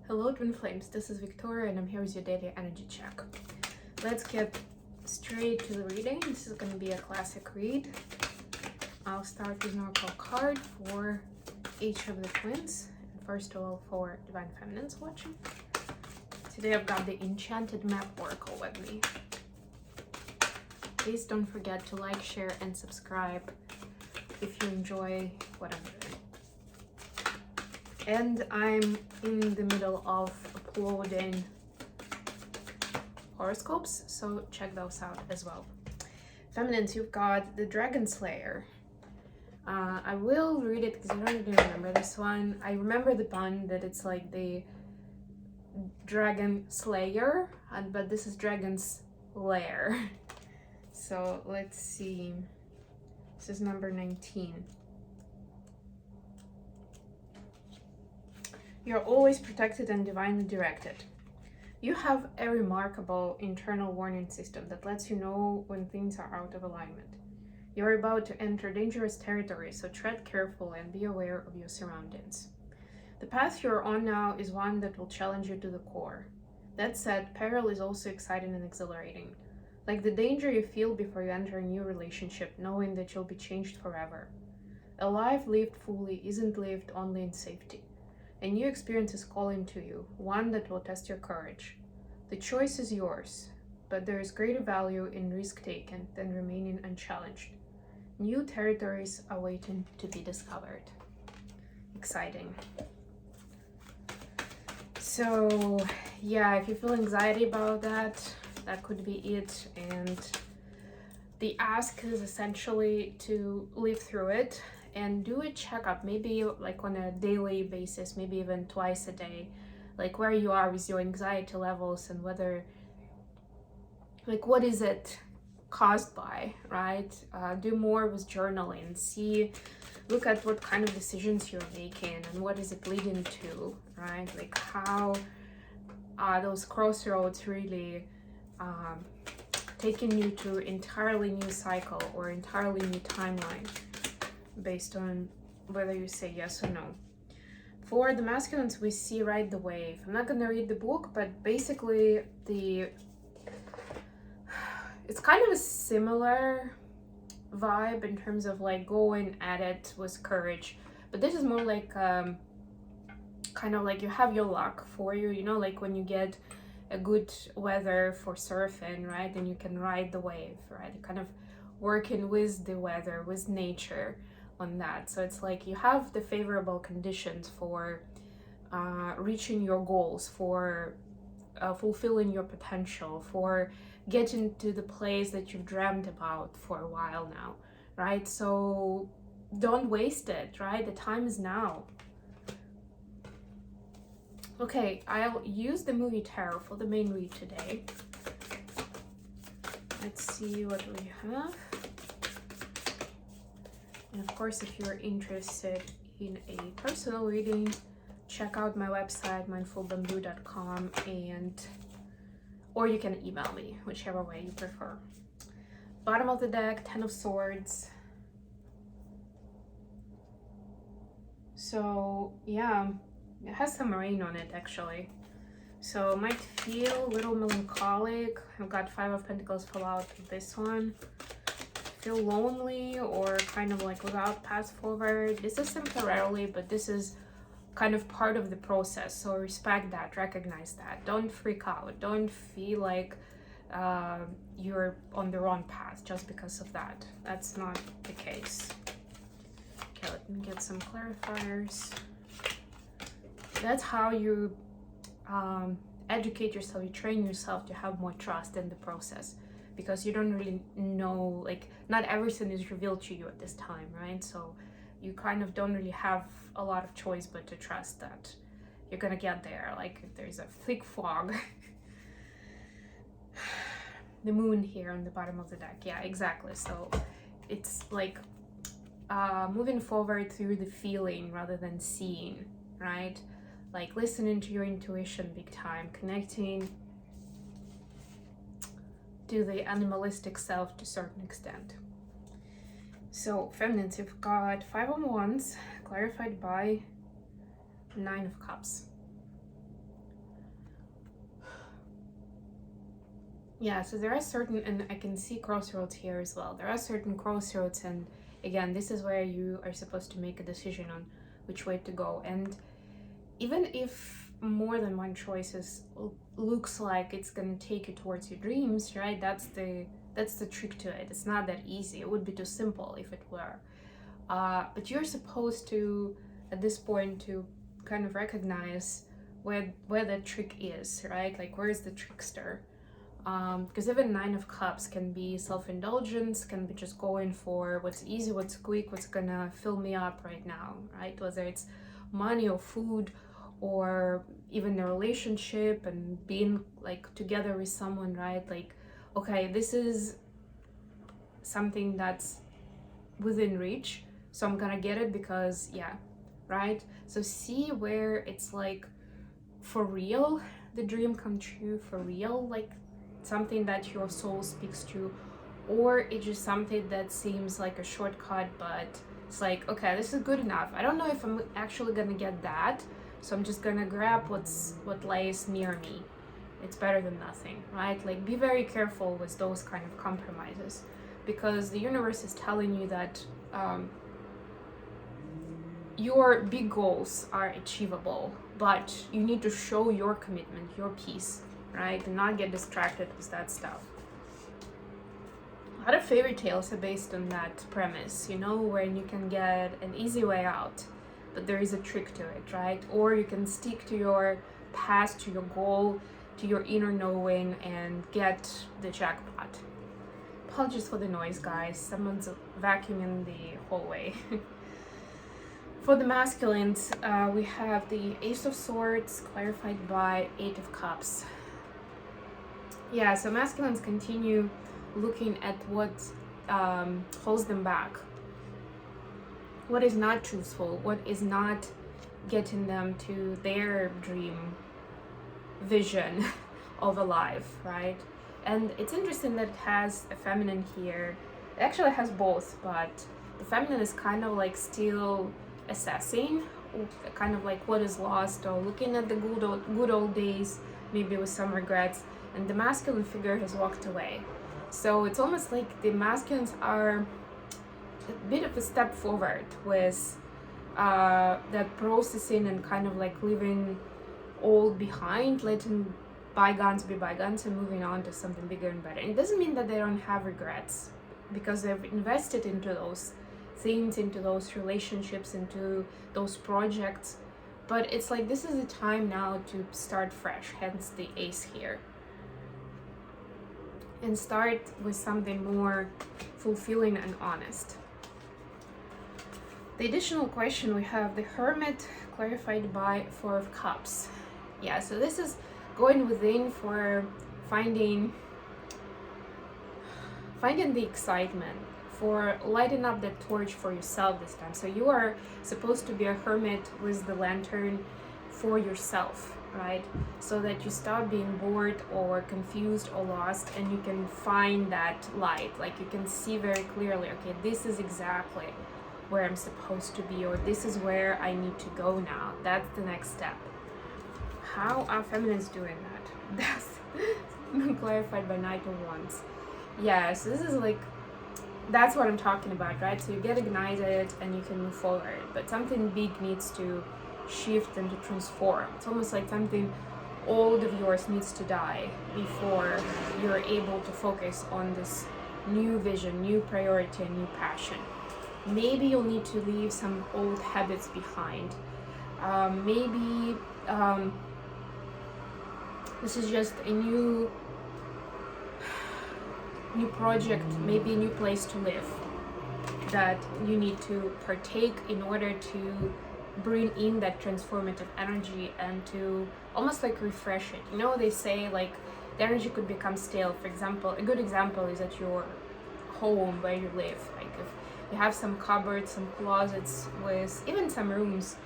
Hello Twin Flames, this is Victoria and I'm here with your daily energy check. Let's get straight to the reading. This is going to be a classic read. I'll start with an oracle card for each of the twins. First of all, for Divine Feminines watching. Today I've got the Enchanted Map Oracle with me. Please don't forget to like, share, and subscribe if you enjoy what I'm doing. And I'm in the middle of uploading horoscopes, so check those out as well. Feminines, you've got the Dragon Slayer. I will read it because I don't really remember this one. I remember the pun that it's like the Dragon Slayer, but this is Dragon's Lair. So let's see. This is number 19. You're always protected and divinely directed. You have a remarkable internal warning system that lets you know when things are out of alignment. You're about to enter dangerous territory, so tread carefully and be aware of your surroundings. The path you're on now is one that will challenge you to the core. That said, peril is also exciting and exhilarating. Like the danger you feel before you enter a new relationship, knowing that you'll be changed forever. A life lived fully isn't lived only in safety. A new experience is calling to you, one that will test your courage. The choice is yours, but there is greater value in risk taken than remaining unchallenged. New territories are waiting to be discovered. Exciting. So, yeah, if you feel anxiety about that, that could be it. And the ask is essentially to live through it and do a checkup, maybe like on a daily basis, maybe even twice a day, like where you are with your anxiety levels and whether, like, what is it caused by, right? Do more with journaling, look at what kind of decisions you're making and what is it leading to, right? Like how are those crossroads really taking you to entirely new cycle or entirely new timeline, based on whether you say yes or no. For the masculines, we see Ride the Wave. I'm not gonna read the book, but basically it's kind of a similar vibe in terms of like going at it with courage, but this is more like kind of like you have your luck for you, you know, like when you get a good weather for surfing, right? And you can ride the wave, right? You're kind of working with the weather, with nature on that. So it's like you have the favorable conditions for reaching your goals, for fulfilling your potential, for getting to the place that you've dreamt about for a while now, right? So don't waste it, right? The time is now. Okay, I'll use the movie Tarot for the main read today. Let's see what we have. And of course, if you're interested in a personal reading, check out my website, mindfulbamboo.com, or you can email me, whichever way you prefer. Bottom of the deck, Ten of Swords. So yeah, it has some rain on it actually. So it might feel a little melancholic. I've got Five of Pentacles fall out with this one. Feel lonely or kind of like without path forward. This is temporarily, but this is kind of part of the process. So respect that, recognize that. Don't freak out. Don't feel like you're on the wrong path just because of that. That's not the case. Okay, let me get some clarifiers. That's how you educate yourself, you train yourself to have more trust in the process, because you don't really know, like, not everything is revealed to you at this time, right? So you kind of don't really have a lot of choice but to trust that you're gonna get there. Like if there's a thick fog. The moon here on the bottom of the deck, yeah, exactly. So it's like moving forward through the feeling rather than seeing, right? Like listening to your intuition big time, connecting to the animalistic self to a certain extent. So feminines, you've got Five of Wands clarified by Nine of Cups. Yeah, so there are certain, and I can see crossroads here as well. There are certain crossroads, and again, this is where you are supposed to make a decision on which way to go. And even if more than one choices looks like it's gonna take you towards your dreams, right? That's the trick to it. It's not that easy. It would be too simple if it were. But you're supposed to, at this point, to kind of recognize where that trick is, right? Like, where is the trickster? Because even Nine of Cups can be self-indulgence, can be just going for what's easy, what's quick, what's gonna fill me up right now, right? Whether it's money or food or even a relationship and being like together with someone, right? Like, okay, this is something that's within reach, so I'm gonna get it because, yeah, right? So see where it's like for real, the dream come true, for real, like something that your soul speaks to, or it's just something that seems like a shortcut, but it's like, okay, this is good enough. I don't know if I'm actually gonna get that, so I'm just gonna grab what lays near me. It's better than nothing, right? Like, be very careful with those kind of compromises, because the universe is telling you that your big goals are achievable, but you need to show your commitment, your peace, right? And not get distracted with that stuff. A lot of fairy tales are based on that premise, you know, when you can get an easy way out, but there is a trick to it, right? Or you can stick to your past, to your goal, to your inner knowing, and get the jackpot. Apologies for the noise, guys. Someone's vacuuming in the hallway. For the masculines, we have the Ace of Swords clarified by Eight of Cups. Yeah, so masculines continue looking at what holds them back, what is not truthful, what is not getting them to their dream vision of a life, right? And it's interesting that it has a feminine here. It actually has both, but the feminine is kind of like still assessing, kind of like what is lost, or looking at the good old days, maybe with some regrets, and the masculine figure has walked away. So it's almost like the masculines are a bit of a step forward with that processing and kind of like leaving old behind, letting bygones be bygones and moving on to something bigger and better. And it doesn't mean that they don't have regrets, because they've invested into those things, into those relationships, into those projects, but it's like this is the time now to start fresh, hence the ace here, and start with something more fulfilling and honest. The additional question, we have the Hermit clarified by Four of Cups. Yeah, so this is going within for finding the excitement, for lighting up that torch for yourself this time. So you are supposed to be a hermit with the lantern for yourself, right? So that you stop being bored or confused or lost, and you can find that light. Like, you can see very clearly, okay, this is exactly where I'm supposed to be, or this is where I need to go now. That's the next step. How are feminines doing that? That's clarified by Knight of Wands. Yeah, so this is like, that's what I'm talking about, right? So you get ignited and you can move forward, but something big needs to shift and to transform. It's almost like something old of yours needs to die before you're able to focus on this new vision, new priority, and new passion. Maybe you'll need to leave some old habits behind. Maybe this is just a new project, maybe a new place to live that you need to partake in order to bring in that transformative energy and to almost like refresh it. You know, they say like the energy could become stale. For example, a good example is at your home where you live. Like if you have some cupboards, some closets, with even some rooms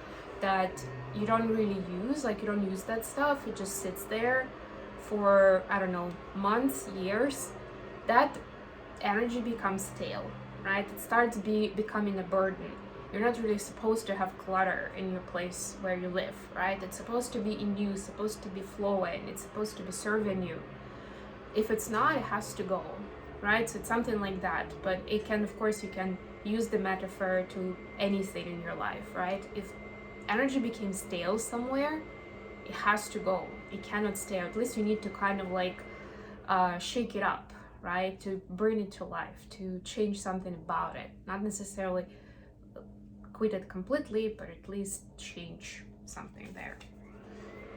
that you don't really use, like you don't use that stuff, it just sits there for, I don't know, months, years, that energy becomes stale, right? It starts becoming a burden. You're not really supposed to have clutter in your place where you live, right? It's supposed to be in you, supposed to be flowing, it's supposed to be serving you. If it's not, it has to go, right? So it's something like that. But it can, of course, you can use the metaphor to anything in your life, right? If energy became stale somewhere, it has to go. It cannot stay. At least you need to kind of like shake it up, right? To bring it to life, to change something about it. Not necessarily quit it completely, but at least change something there.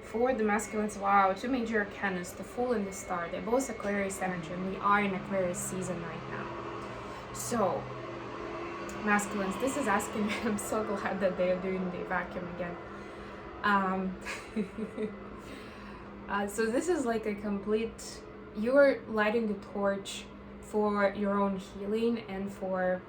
For the masculines, wow, two major arcanas, the Fool and the Star. They're both Aquarius energy, and we are in Aquarius season right now. So, masculines, this is asking me, I'm so glad that they are doing the vacuum again. So this is like a complete, you're lighting the torch for your own healing and for,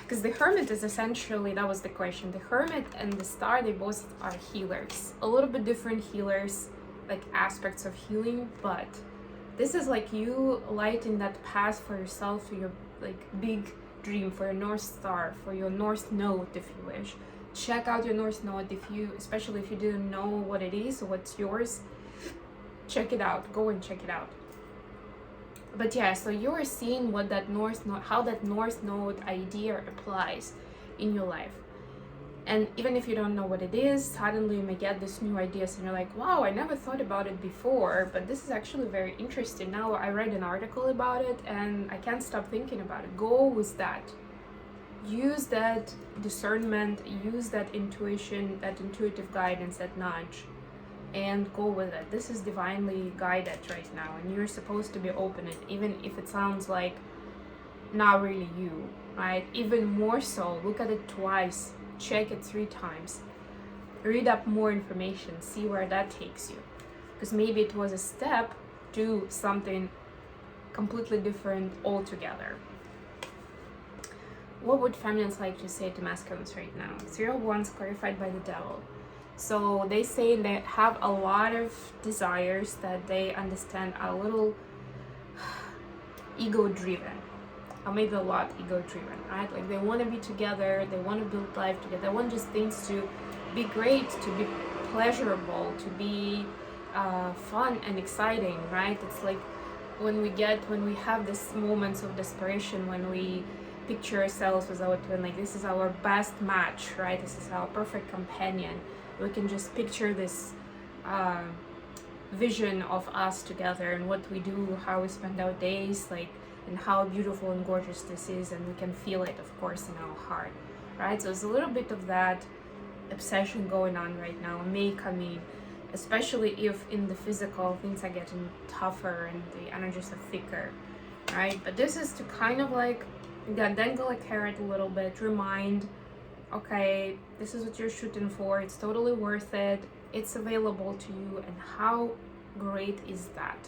because the Hermit is essentially, that was the question, the Hermit and the Star, they both are healers, a little bit different healers, like aspects of healing, but this is like you lighting that path for yourself to your like big dream, for your North Star, for your North Node, if you wish. Check out your North Node, if you, especially if you didn't know what it is or what's yours, check it out, go and check it out. But yeah, so you're seeing what that North Node, how that North Node idea applies in your life. And even if you don't know what it is, suddenly you may get these new ideas and you're like, wow, I never thought about it before, but this is actually very interesting. Now I read an article about it and I can't stop thinking about it. Go with that. Use that discernment, use that intuition, that intuitive guidance, that nudge, and go with it. This is divinely guided right now, and you're supposed to be open it, even if it sounds like not really you, right? Even more so, look at it twice, check it 3 times, read up more information, see where that takes you, because maybe it was a step to something completely different altogether. What would feminines like to say to masculines right now? 3 of Wands clarified by the Devil. So they say they have a lot of desires that they understand are a little ego-driven, or maybe a lot ego-driven, right? Like they want to be together, they want to build life together, they want just things to be great, to be pleasurable, to be fun and exciting, right? It's like when we have these moments of desperation, when we picture ourselves with our twin, like this is our best match, right? This is our perfect companion. We can just picture this vision of us together and what we do, how we spend our days, like, and how beautiful and gorgeous this is, and we can feel it, of course, in our heart, right? So there's a little bit of that obsession going on right now, may come in, especially if in the physical things are getting tougher and the energies are thicker, right? But this is to kind of like, again, dangle a carrot a little bit, remind, okay, this is what you're shooting for, it's totally worth it, it's available to you, and how great is that?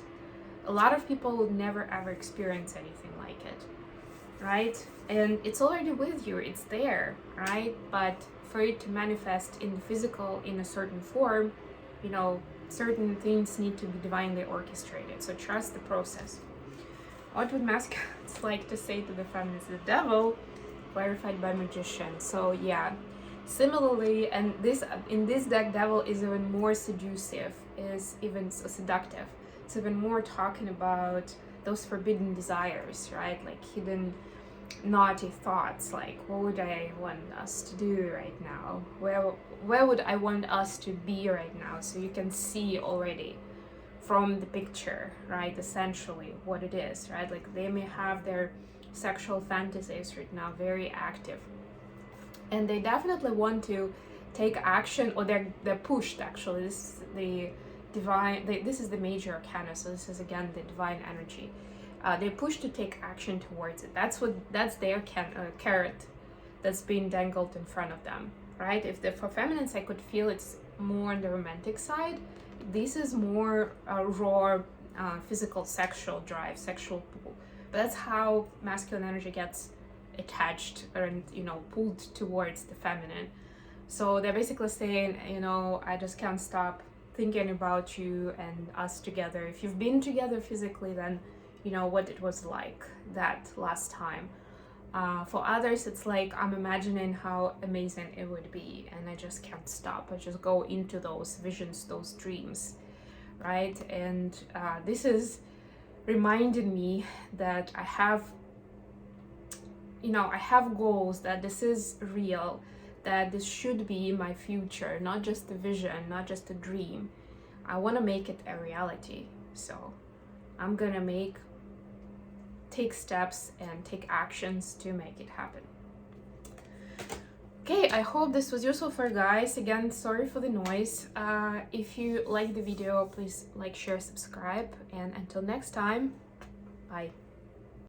A lot of people will never ever experience anything like it, right? And it's already with you, it's there, right? But for it to manifest in the physical in a certain form, you know, certain things need to be divinely orchestrated, so trust the process. What would masculines like to say to the feminists? The Devil, clarified by Magician. So yeah, similarly, and this in this deck, Devil is even more seductive, is even seductive. It's even more talking about those forbidden desires, right? Like hidden naughty thoughts, like what would I want us to do right now? Where would I want us to be right now? So you can see already from the picture, right, essentially what it is, right? Like they may have their sexual fantasies right now very active, and they definitely want to take action, or they're pushed, actually. This is the divine, this is the major arcana, so this is again the divine energy. They're pushed to take action towards it. That's their carrot that's being dangled in front of them, right? For feminines, I could feel it's more on the romantic side. This is more raw physical sexual drive, sexual pull. But that's how masculine energy gets attached and, you know, pulled towards the feminine. So they're basically saying, you know, I just can't stop thinking about you and us together. If you've been together physically, then you know what it was like that last time. For others, it's like I'm imagining how amazing it would be, and I just can't stop. I just go into those visions, those dreams, right? And this is reminded me that I have, you know, I have goals, that this is real, that this should be my future, not just a vision, not just a dream. I want to make it a reality. So I'm gonna take steps and take actions to make it happen. Okay, I hope this was useful for you guys. Again, sorry for the noise. If you like the video, please like, share, subscribe, and until next time, bye.